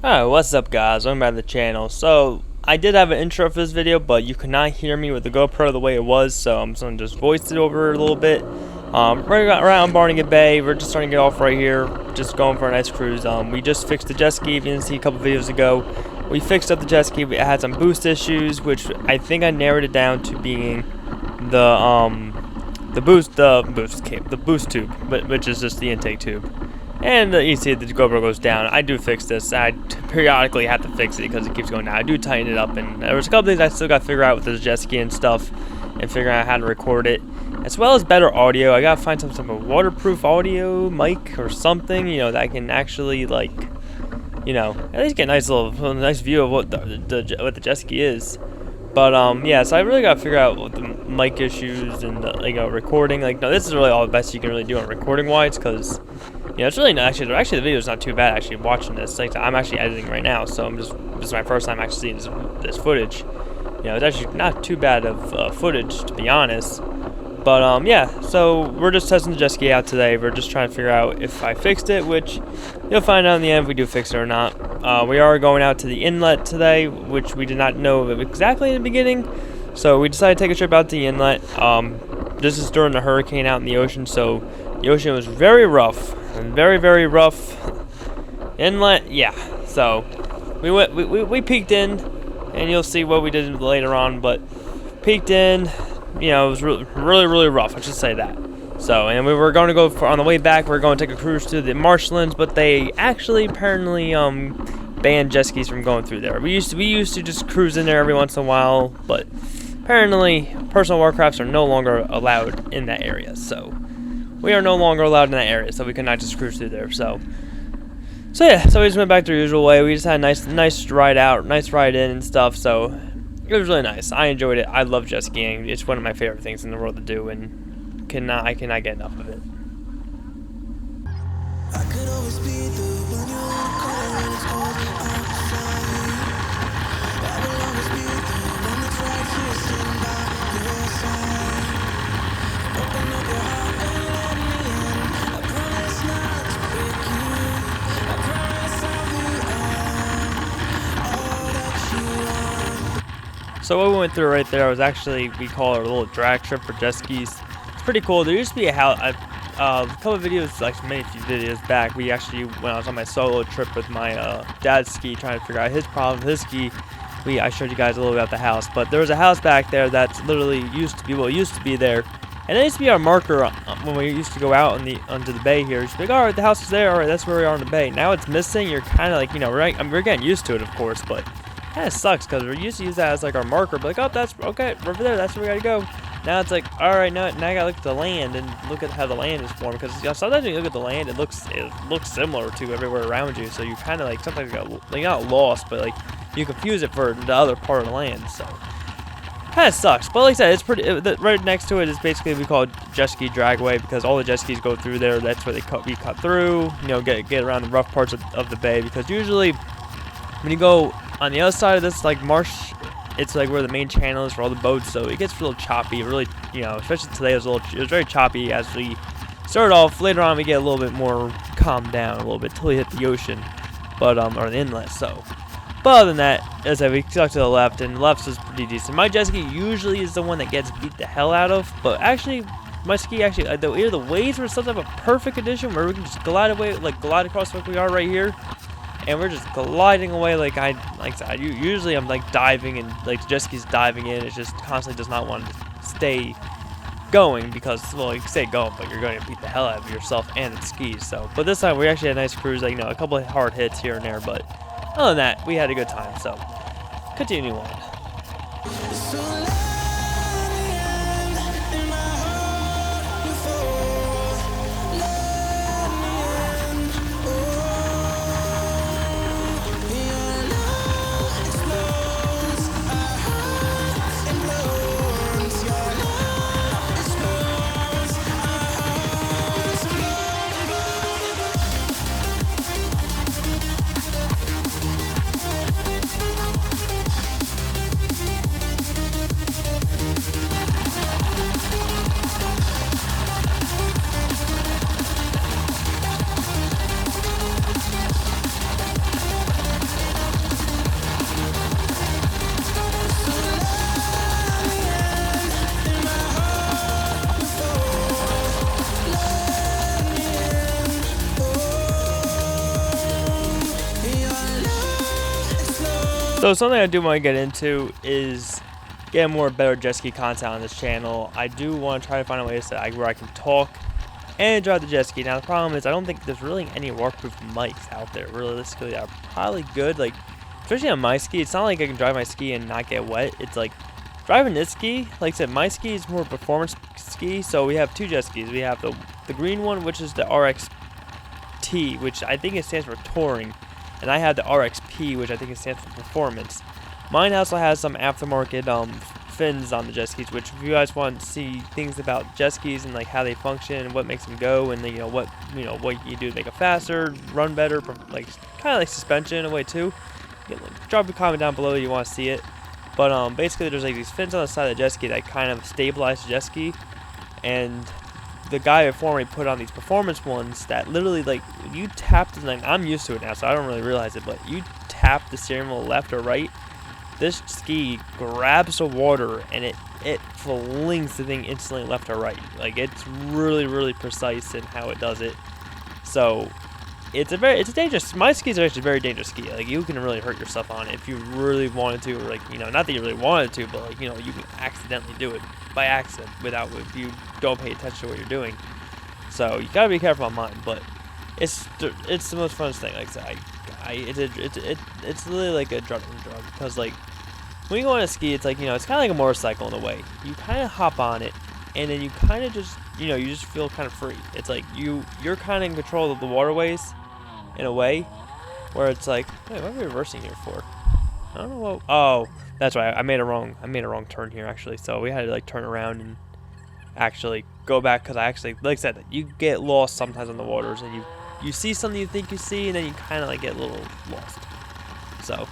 Alright, what's up guys, welcome back to the channel. So, I did have an intro for this video, but you could not hear me with the GoPro the way it was, so I'm just going to just voice it over a little bit. We're around Barnegat Bay, we're just starting to get off right here, just going for a nice cruise. We just fixed the jet ski, if you didn't see a couple videos ago. We fixed up the jet ski, it had some boost issues, which I think I narrowed it down to being the boost tube, which is just the intake tube. And you see the GoPro goes down. I do fix this. I periodically have to fix it because it keeps going down. I do tighten it up, and there was a couple things I still got to figure out with this jet ski and stuff, and figuring out how to record it, as well as better audio. I gotta find some type of waterproof audio mic or something, you know, that I can actually like, you know, at least get a nice view of what the jet ski is. But yeah, so I really gotta figure out what the mic issues and recording. Like, no, this is really all the best you can really do on recording wise, because yeah, it's really not actually the video's not too bad actually watching this. Like, I'm actually editing right now, so this is my first time actually seeing this footage. You know, it's actually not too bad of footage, to be honest. But yeah, so we're just testing the jet ski out today. We're just trying to figure out if I fixed it, which you'll find out in the end if we do fix it or not. We are going out to the inlet today, which we did not know exactly in the beginning. So we decided to take a trip out to the inlet. This is during the hurricane out in the ocean, so the ocean was very rough. Very, very rough inlet, yeah. So we peeked in, and you'll see what we did later on. But peeked in, you know, it was really rough. I should say that. So, and we were going to go on the way back. We were going to take a cruise to the marshlands, but they actually apparently banned jet skis from going through there. We used to just cruise in there every once in a while, but apparently personal watercrafts are no longer allowed in that area. So we are no longer allowed in that area, so we cannot just cruise through there. So yeah, so we just went back the usual way. We just had a nice ride out, nice ride in and stuff. So it was really nice. I enjoyed it. I love jet skiing. It's one of my favorite things in the world to do, and I cannot get enough of it. I could always be the one you wanna call when it's cold outside. I will always be the one that's right here sitting by your side. Open up your heart and let me in. I promise not to break you. I promise I'll be all that you want. So what we went through right there was actually, we call it a little drag strip for jet skis. It's pretty cool. There used to be a couple of videos, like maybe a few videos back, we actually, when I was on my solo trip with my dad's ski, trying to figure out his problem with his ski, I showed you guys a little bit about the house. But there was a house back there that's literally used to be there, and it used to be our marker when we used to go out onto the bay here. It's like, all right, the house is there, all right, that's where we are on the bay. Now it's missing. You're kind of like, you know, we're getting used to it, of course, but kind of sucks because we used to use that as like our marker. But like, oh, that's okay, over there, that's where we gotta go. Now it's like, all right, now I gotta look at the land and look at how the land is formed, because, you know, sometimes when you look at the land, it looks similar to everywhere around you. So you kind of like sometimes you're not lost, but like you confuse it for the other part of the land. So kind of sucks. But like I said, it's pretty. Right next to it is basically we call it jet ski dragway, because all the jet skis go through there. That's where we cut through. You know, get around the rough parts of the bay, because usually when you go on the other side of this like marsh, it's like where the main channel is for all the boats, so it gets a little choppy. Really, you know, especially today it was very choppy as we started off. Later on we get a little bit more calmed down a little bit till we hit the ocean, but or the inlet. So, but other than that, as I said, we stuck to the left, and the left is pretty decent. My jet ski usually is the one that gets beat the hell out of, but actually my ski either the waves were some type of perfect condition where we can just glide across like we are right here. And we're just gliding away like I said. Usually I'm like diving, and like the jet ski's diving in. It just constantly does not want to stay going, because, well, you can stay going, but you're going to beat the hell out of yourself and the skis. So, but this time we actually had a nice cruise. Like, you know, a couple of hard hits here and there, but other than that, we had a good time. So, continue on. So let me in my heart before. Let me in. Your love explodes our hearts and blows. Your love explodes our hearts and blows. So something I do want to get into is getting more better jet ski content on this channel. I do want to try to find a way where I can talk and drive the jet ski. Now the problem is I don't think there's really any waterproof mics out there. Realistically, are probably good. Like especially on my ski, it's not like I can drive my ski and not get wet. It's like driving this ski. Like I said, my ski is more performance ski. So we have two jet skis. We have the green one, which is the RXT, which I think it stands for touring. And I have the RXP, which I think it stands for performance. Mine also has some aftermarket fins on the jet skis, which if you guys want to see things about jet skis and like how they function and what makes them go, and then, what you do to make it faster, run better, like kind of like suspension in a way too. Drop a comment down below if you want to see it. But basically there's like these fins on the side of the jet ski that kind of stabilize the jet ski, and the guy before me put on these performance ones that literally, like, you tap the, like, I'm used to it now, so I don't really realize it, but you tap the steering wheel left or right, this ski grabs the water and it flings the thing instantly left or right. Like, it's really, really precise in how it does it. So it's a dangerous. My skis are actually a very dangerous ski. Like, you can really hurt yourself on it if you really wanted to, or like, not that you really wanted to, but like, you can accidentally do it by accident if you don't pay attention to what you're doing. So you gotta be careful on mine, but it's the most funnest thing. Like I said, it's literally like a adrenaline drug, because like when you go on a ski, it's like, it's kind of like a motorcycle in a way. You kind of hop on it, and then you kind of just, you just feel kind of free. It's like you're kind of in control of the waterways in a way, where it's like, wait, what are we reversing here for? I don't know what. Oh, that's right. I made a wrong turn here actually. So we had to like turn around and actually go back, because I actually, like I said, you get lost sometimes on the waters, and you see something you think you see, and then you kind of like get a little lost. So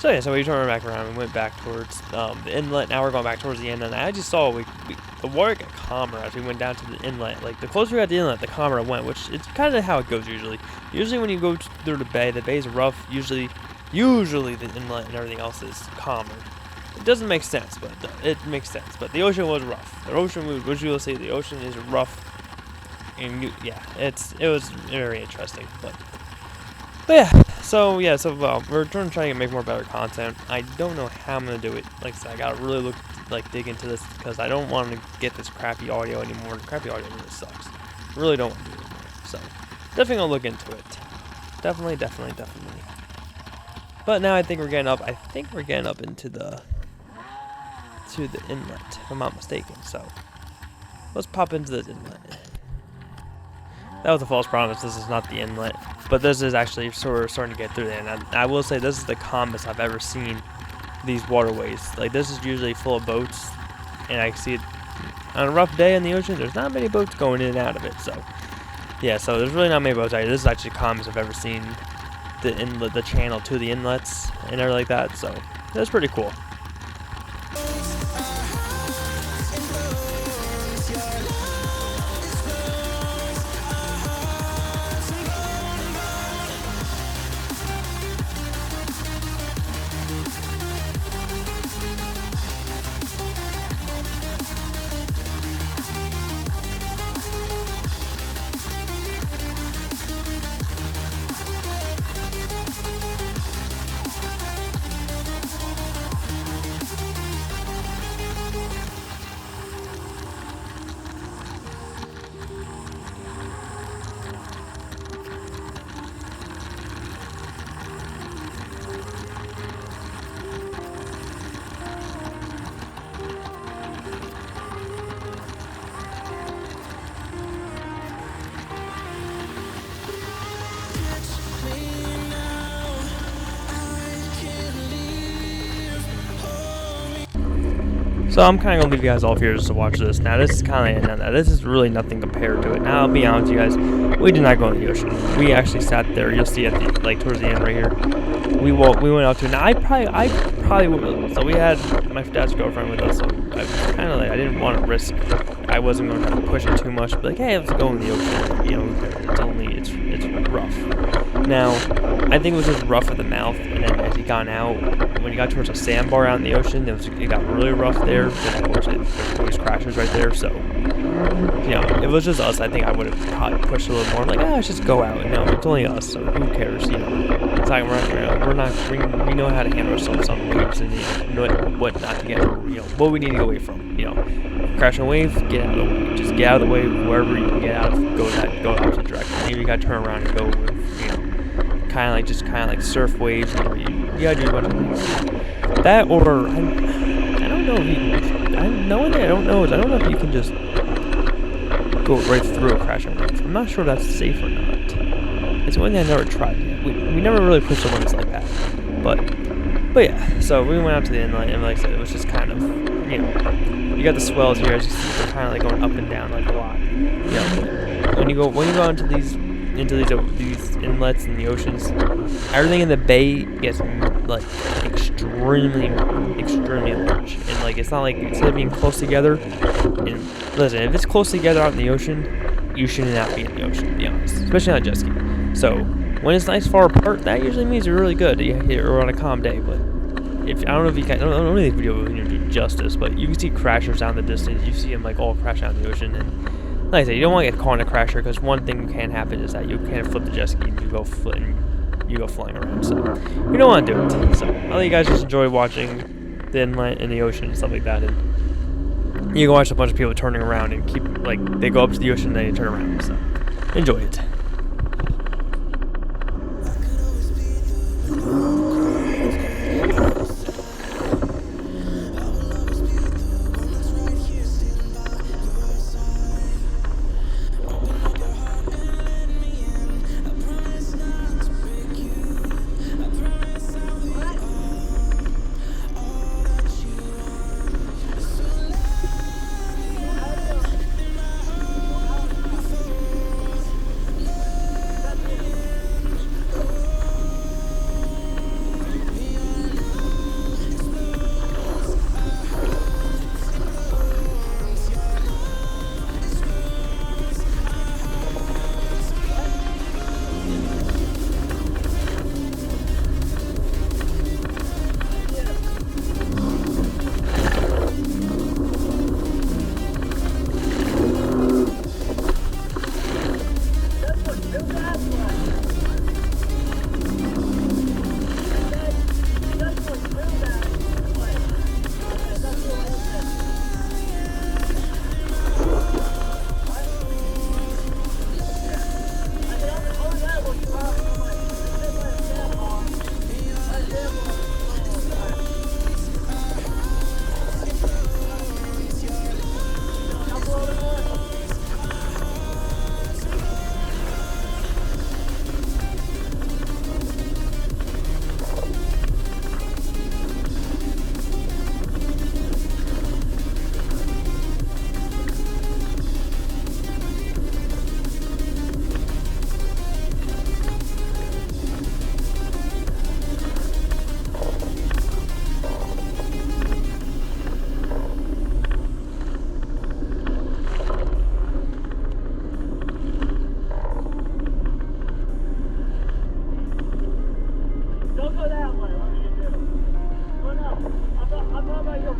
yeah. So we turned back around and went back towards the inlet. Now we're going back towards the inlet. And I just saw the water got calmer as we went down to the inlet. Like the closer we got to the inlet, the calmer it went, which it's kind of how it goes usually. Usually when you go through the bay's rough. Usually the inlet and everything else is calmer. It doesn't make sense, but it makes sense. But the ocean was rough. The ocean, which you will see, the ocean is rough, and it was very interesting. But yeah, so we're trying to make more better content. I don't know how I'm gonna do it. Like I said, I gotta really dig into this, because I don't want to get this crappy audio anymore. The crappy audio really sucks. I really don't want to do it anymore. So definitely gonna look into it. Definitely. But now I think we're getting up. Into the inlet, if I'm not mistaken. So let's pop into this inlet. That was a false promise. This is not the inlet, but this is actually sort of starting to get through there. And I will say, this is the calmest I've ever seen these waterways. Like, this is usually full of boats, and I see it on a rough day in the ocean. There's not many boats going in and out of it. So yeah, so there's really not many boats out here. This is actually the calmest I've ever seen the inlet, the channel to the inlets and everything like that. So that's pretty cool. So I'm kind of going to leave you guys off here just to watch this. Now this is kind of, this is really nothing compared to it. Now I'll be honest with you guys, we did not go in the ocean. We actually sat there. You'll see at the, like, towards the end right here. We went out to, now I probably would, so we had my dad's girlfriend with us, so I was kind of like, I didn't want to risk, I wasn't going to try to push it too much, but like, hey, let's go in the ocean, it's rough. Now, I think it was just rough at the mouth, and then as he got out, when you got towards a sandbar out in the ocean, it got really rough there, and of course there's always crashes right there, so you know, if it was just us, I think I would have probably pushed a little more. I'm like, let's just go out. No, it's only us, so who cares? You know, it's like we know how to handle ourselves on waves and you know what not to get, you know, what we need to go away from. You know, crash on a wave, get out of the way. Just get out of the way wherever you can get out of. Go opposite direction. Maybe you got to turn around and go with, you know, kind of like surf waves. You know, you gotta do a bunch of things. That or I don't know if you can. I don't know if you can just go right through a crashing wave. I'm not sure if that's safe or not. It's one thing I never tried yet. We never really pushed the limits like that. But yeah, so we went out to the inlet, and like I said, it was just kind of, you know, you got the swells here, as you see, they're kind of like going up and down like a lot. You know, when you go into these inlets and the oceans, everything in the bay gets like extremely large, and like it's not like, instead of being close together, and listen, if it's close together out in the ocean, you should not be in the ocean, to be honest, especially on a jet ski. So when it's nice far apart, that usually means you're really good. You're on a calm day. But if I don't know if you can, I don't really think the video will do justice, but you can see crashers down the distance. You see them like all crash out in the ocean, and like I said, you don't want to get caught in a crasher, because one thing can happen is that you can't flip the jet ski and you go flying around. So you don't want to do it. So I'll let you guys just enjoy watching the inlet and the ocean and stuff like that, and you can watch a bunch of people turning around and keep, like, they go up to the ocean and then they turn around. So enjoy it.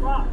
Rock.